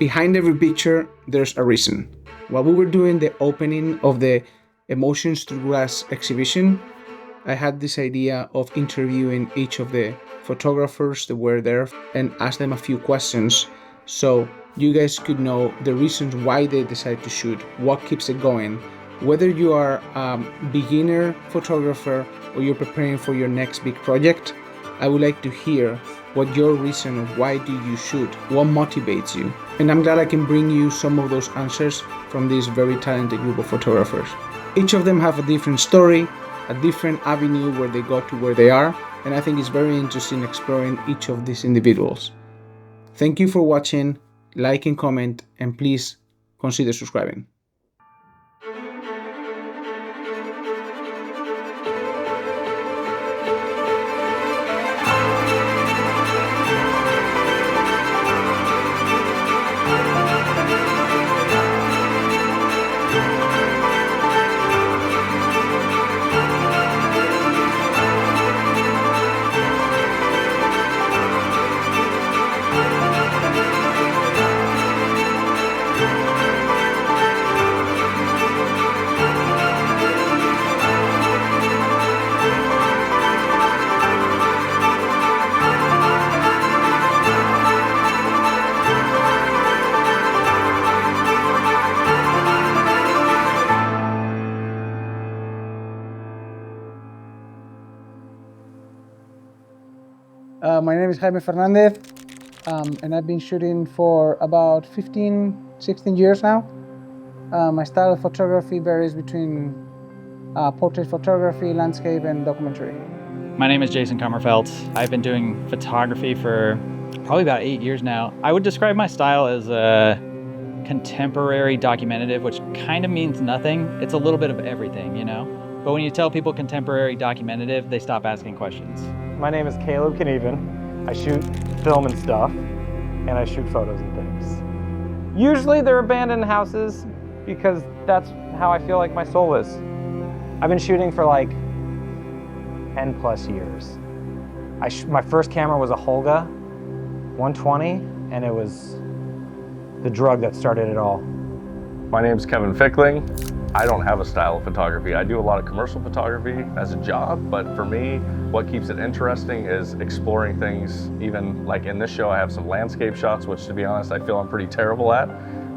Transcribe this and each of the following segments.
Behind every picture, there's a reason. While we were doing the opening of the Emotions Through Glass exhibition, I had this idea of interviewing each of the photographers that were there and ask them a few questions so you guys could know the reasons why they decide to shoot, what keeps it going. Whether you are a beginner photographer or you're preparing for your next big project, I would like to hear what your reason of why do you shoot, what motivates you. And I'm glad I can bring you some of those answers from this very talented group of photographers. Each of them have a different story, a different avenue where they got to where they are, and I think it's very interesting exploring each of these individuals. Thank you for watching, like and comment, and please consider subscribing. My name is Jaime Fernandez, and I've been shooting for about 15, 16 years now. My style of photography varies between portrait photography, landscape, and documentary. My name is Jason Kummerfeldt. I've been doing photography for probably about 8 years now. I would describe my style as a contemporary documentative, which kind of means nothing. It's a little bit of everything, you know? But when you tell people contemporary documentative, they stop asking questions. My name is Knueven. I shoot film and stuff, and I shoot photos and things. Usually they're abandoned houses because that's how I feel like my soul is. I've been shooting for like 10 plus years. My first camera was a Holga 120, and it was the drug that started it all. My name's Kevin Fickling. I don't have a style of photography. I do a lot of commercial photography as a job, but for me, what keeps it interesting is exploring things. Even like in this show, I have some landscape shots, which to be honest, I feel I'm pretty terrible at,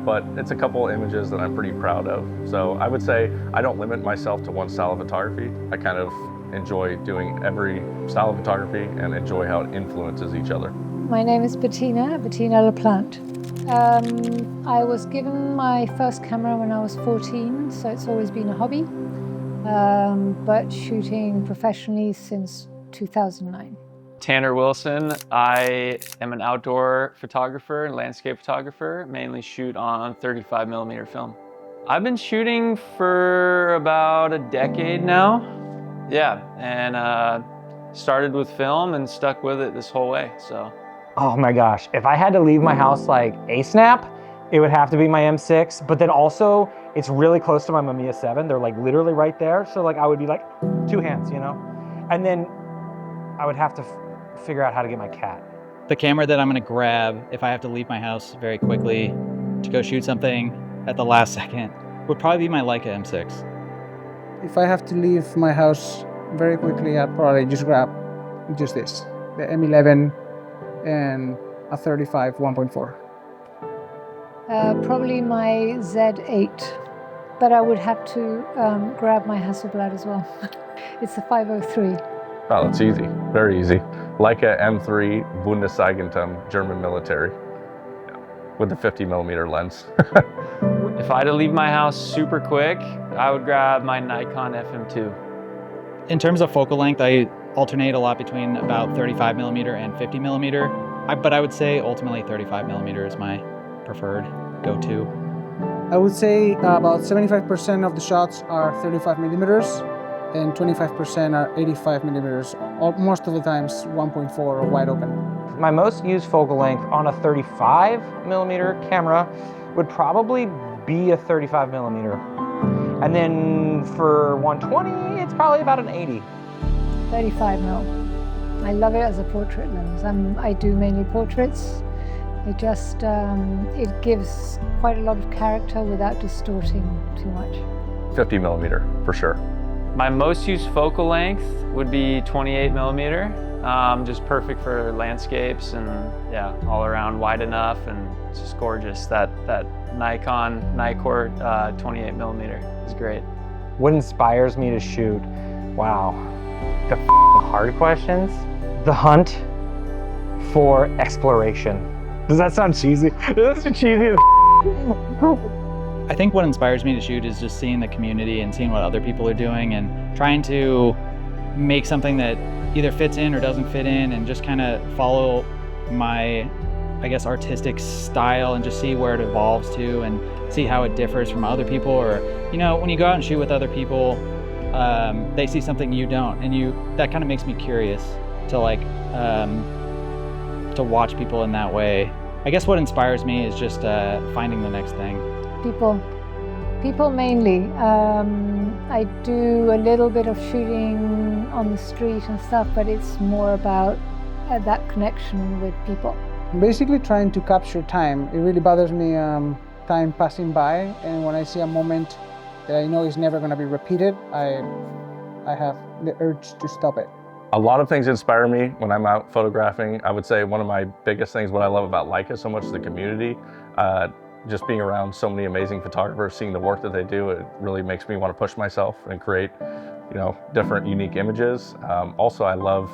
but it's a couple images that I'm pretty proud of. So I would say I don't limit myself to one style of photography. I kind of enjoy doing every style of photography and enjoy how it influences each other. My name is Betina La Plante. I was given my first camera when I was 14, so it's always been a hobby, but shooting professionally since 2009. Tanner Wilson. I am an outdoor photographer and landscape photographer, mainly shoot on 35mm film. I've been shooting for about a decade now. Yeah, and started with film and stuck with it this whole way, so. Oh my gosh, if I had to leave my house like A-snap, it would have to be my M6, but then also it's really close to my Mamiya 7. They're like literally right there. So like I would be like two hands, you know? And then I would have to figure out how to get my cat. The camera that I'm gonna grab if I have to leave my house very quickly to go shoot something at the last second would probably be my Leica M6. If I have to leave my house very quickly, I'd probably just grab just this, the M11 and a 35 1.4. Probably my Z8, but I would have to grab my Hasselblad as well. It's a 503. Oh, that's easy, very easy. Leica M3 Bundeseigentum, German military, with the 50mm lens. If I had to leave my house super quick, I would grab my Nikon FM2. In terms of focal length, I alternate a lot between about 35mm and 50mm, but I would say ultimately 35mm is my preferred go-to. I would say about 75% of the shots are 35mm and 25% are 85mm, most of the times 1.4 or wide open. My most used focal length on a 35mm camera would probably be a 35mm. And then for 120, it's probably about an 80. 35mm. I love it as a portrait lens. I do mainly portraits. It just, it gives quite a lot of character without distorting too much. 50 millimeter for sure. My most used focal length would be 28 millimeter. Just perfect for landscapes and yeah, all around wide enough and it's just gorgeous. That Nikkor 28 millimeter is great. What inspires me to shoot? Wow, the hard questions. The hunt for exploration. Does that sound cheesy? That's cheesy as I think what inspires me to shoot is just seeing the community and seeing what other people are doing and trying to make something that either fits in or doesn't fit in and just kind of follow my, I guess, artistic style and just see where it evolves to and see how it differs from other people. Or, you know, when you go out and shoot with other people, they see something you don't, and that kind of makes me curious to like, to watch people in that way. I guess what inspires me is just finding the next thing. People mainly. I do a little bit of shooting on the street and stuff, but it's more about that connection with people. Basically trying to capture time. It really bothers me, time passing by, and when I see a moment that I know is never going to be repeated, I have the urge to stop it. A lot of things inspire me when I'm out photographing. I would say one of my biggest things, what I love about Leica so much, is the community. Just being around so many amazing photographers, seeing the work that they do, it really makes me want to push myself and create, you know, different unique images. Also, I love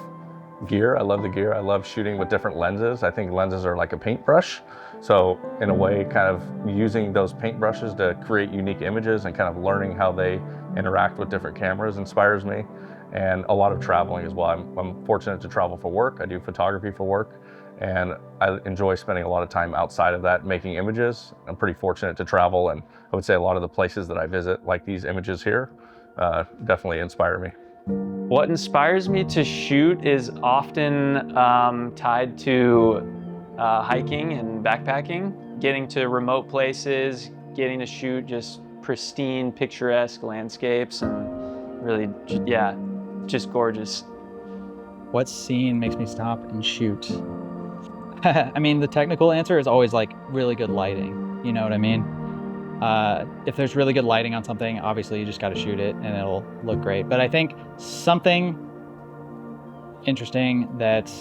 gear. I love the gear. I love shooting with different lenses. I think lenses are like a paintbrush. So in a way, kind of using those paintbrushes to create unique images and kind of learning how they interact with different cameras inspires me. And a lot of traveling as well. I'm fortunate to travel for work. I do photography for work. And I enjoy spending a lot of time outside of that making images. I'm pretty fortunate to travel, and I would say a lot of the places that I visit, like these images here, definitely inspire me. What inspires me to shoot is often tied to hiking and backpacking, getting to remote places, getting to shoot just pristine, picturesque landscapes, and really, yeah, just gorgeous. What scene makes me stop and shoot? I mean, the technical answer is always like really good lighting. You know what I mean? If there's really good lighting on something, obviously you just got to shoot it and it'll look great. But I think something interesting that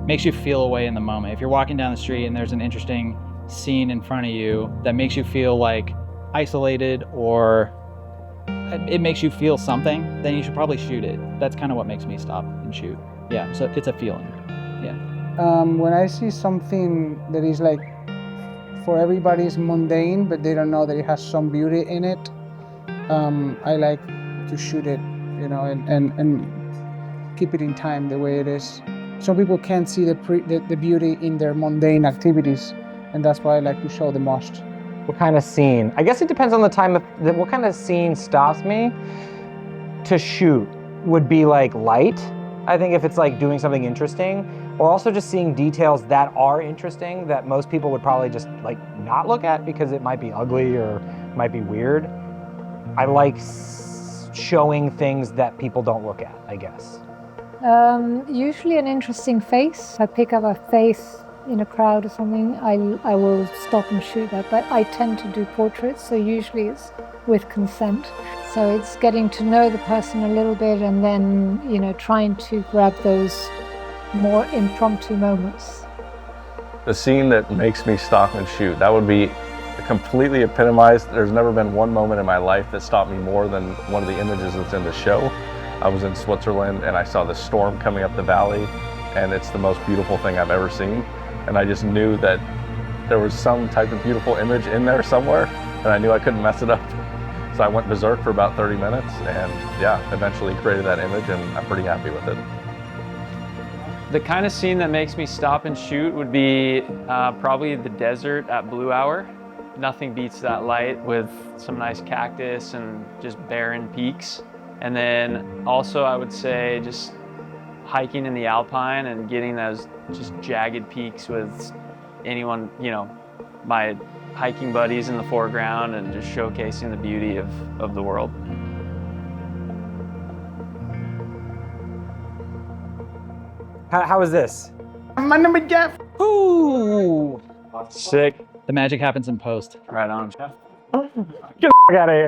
makes you feel away in the moment. If you're walking down the street and there's an interesting scene in front of you that makes you feel like isolated or it makes you feel something, then you should probably shoot it. That's kind of what makes me stop and shoot. Yeah, so it's a feeling. Yeah. When I see something that is like for everybody's mundane, but they don't know that it has some beauty in it, I like to shoot it, you know, and keep it in time the way it is. Some people can't see the beauty in their mundane activities, and that's why I like to show the most. What kind of scene? I guess it depends on the time of what kind of scene stops me to shoot. Would be like light. I think if it's like doing something interesting, or also just seeing details that are interesting that most people would probably just like not look at because it might be ugly or might be weird. I like showing things that people don't look at, I guess. Usually an interesting face. If I pick up a face in a crowd or something, I will stop and shoot that. But I tend to do portraits, so usually it's with consent. So it's getting to know the person a little bit and then, you know, trying to grab those more impromptu moments. The scene that makes me stop and shoot, that would be completely epitomized. There's never been one moment in my life that stopped me more than one of the images that's in the show. I was in Switzerland and I saw the storm coming up the valley, and it's the most beautiful thing I've ever seen. And I just knew that there was some type of beautiful image in there somewhere, and I knew I couldn't mess it up. So I went berserk for about 30 minutes and yeah, eventually created that image, and I'm pretty happy with it. The kind of scene that makes me stop and shoot would be probably the desert at Blue Hour. Nothing beats that light with some nice cactus and just barren peaks. And then also I would say just hiking in the Alpine and getting those just jagged peaks with anyone, you know, my hiking buddies in the foreground and just showcasing the beauty of the world. How is this? My name is Jeff. Ooh, Sick. The magic happens in post. Right on. Get the fuck out of here.